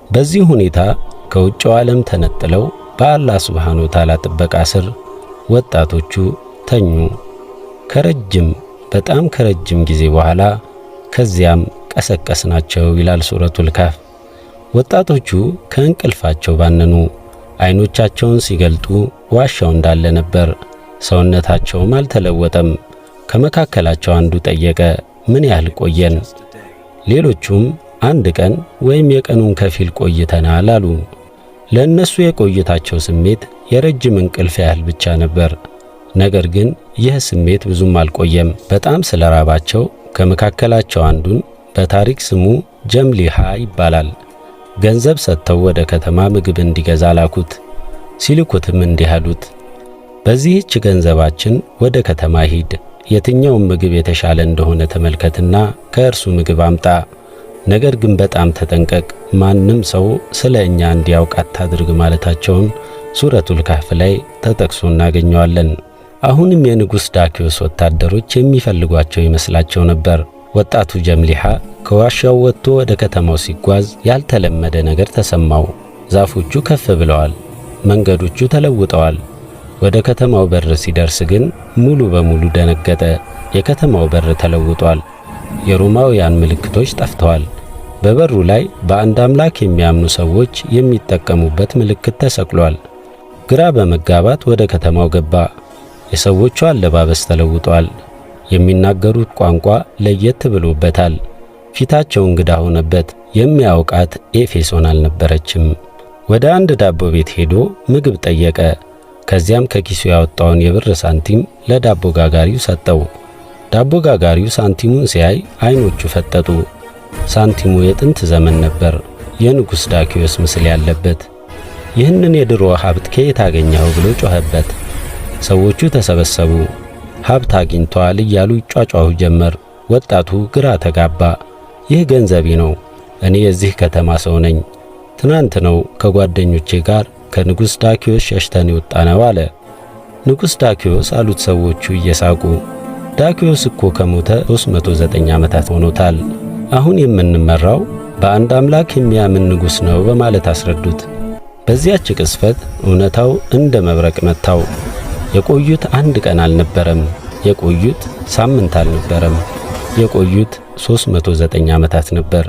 በዚህ ሁኔታ ከውጭው ዓለም ተነጥለው በአላህ ሱብሓነሁ ወተዓላ ጥበቃ ስር ወጣቶቹ ተኙ። በጣም ከረጅም ጊዜ በኋላ ከዚያም ቀሰቀስናቸው ይላል ሱረቱል ካፍ። ወጣቶቹ ከእንቅልፋቸው ባነኑ። አይኖቻቸውን ሲገልጡ ዋሻው እንዳለ ነበር። ሰውነታቸውም አልተለወጠም። ከመካከላቸው አንዱ ጠየቀ፣ ምን ያህል ቆየን? ሌሎቹም አንድ ቀን ወይም የቀኑን ከፊል ቆይተናል አሉ። ለእነሱ የቆይታቸው ስሜት የረጅም እንቅልፍ ያህል ብቻ ነበር። ነገር ግን ይህ ስሜት ብዙም አልቆየም። በጣም ስለራባቸው ከመካከላቸው አንዱን በታሪክ ስሙ ጀምሊሃ ይባላል ገንዘብ ሰጥተው ወደ ከተማ ምግብ እንዲገዛ ላኩት። ሲልኩትም እንዲህ አሉት፣ በዚህች ገንዘባችን ወደ ከተማ ሂድ፣ የትኛውም ምግብ የተሻለ እንደሆነ ተመልከትና ከእርሱ ምግብ አምጣ። ነገር ግን በጣም ተጠንቀቅ፣ ማንም ሰው ስለ እኛ እንዲያውቅ አታድርግ ማለታቸውን ሱረቱል ካህፍ ላይ ተጠቅሶ እናገኘዋለን። አሁንም የንጉሥ ዳኪዮስ ወታደሮች የሚፈልጓቸው ይመስላቸው ነበር። ወጣቱ ጀምሊሃ ከዋሻው ወጥቶ ወደ ከተማው ሲጓዝ ያልተለመደ ነገር ተሰማው። ዛፎቹ ከፍ ብለዋል፣ መንገዶቹ ተለውጠዋል። ወደ ከተማው በር ሲደርስ ግን ሙሉ በሙሉ ደነገጠ። የከተማው በር ተለውጧል። የሮማውያን ምልክቶች ጠፍተዋል። በበሩ ላይ በአንድ አምላክ የሚያምኑ ሰዎች የሚጠቀሙበት ምልክት ተሰቅሏል። ግራ በመጋባት ወደ ከተማው ገባ። የሰዎቹ አለባበስ ተለውጧል። የሚናገሩት ቋንቋ ለየት ብሎበታል። ፊታቸው እንግዳ ሆነበት። የሚያውቃት ኤፌሶን አልነበረችም። ወደ አንድ ዳቦ ቤት ሄዶ ምግብ ጠየቀ። ከዚያም ከኪሱ ያወጣውን የብር ሳንቲም ለዳቦ ጋጋሪው ሰጠው። ዳቦ ጋጋሪው ሳንቲሙን ሲያይ አይኖቹ ፈጠጡ። ሳንቲሙ የጥንት ዘመን ነበር፣ የንጉሥ ዳኪዮስ ምስል ያለበት። ይህንን የድሮ ሀብት ከየት አገኘኸው ብሎ ጮኸበት። ሰዎቹ ተሰበሰቡ። ሀብት አግኝቷል እያሉ ይጯጯሁ ጀመር። ወጣቱ ግራ ተጋባ። ይህ ገንዘቤ ነው፣ እኔ የዚህ ከተማ ሰው ነኝ። ትናንት ነው ከጓደኞቼ ጋር ከንጉሥ ዳኪዮስ ሸሽተን የወጣነው አለ። ንጉሥ ዳኪዮስ አሉት ሰዎቹ እየሳቁ። ዳኪዮስ እኮ ከሞተ 309 ዓመታት ሆኖታል። አሁን የምንመራው በአንድ አምላክ የሚያምን ንጉሥ ነው በማለት አስረዱት። በዚያች ቅስፈት እውነታው እንደ መብረቅ መታው። የቆዩት አንድ ቀን አልነበረም። የቆዩት ሳምንት አልነበረም። የቆዩት 309 ዓመታት ነበር።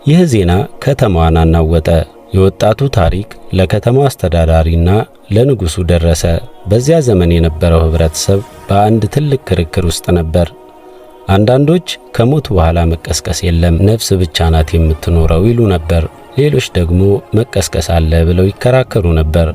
ይህ ዜና ከተማዋን አናወጠ። የወጣቱ ታሪክ ለከተማው አስተዳዳሪና ለንጉሡ ደረሰ። በዚያ ዘመን የነበረው ህብረተሰብ በአንድ ትልቅ ክርክር ውስጥ ነበር። አንዳንዶች ከሞት በኋላ መቀስቀስ የለም፣ ነፍስ ብቻ ናት የምትኖረው ይሉ ነበር። ሌሎች ደግሞ መቀስቀስ አለ ብለው ይከራከሩ ነበር።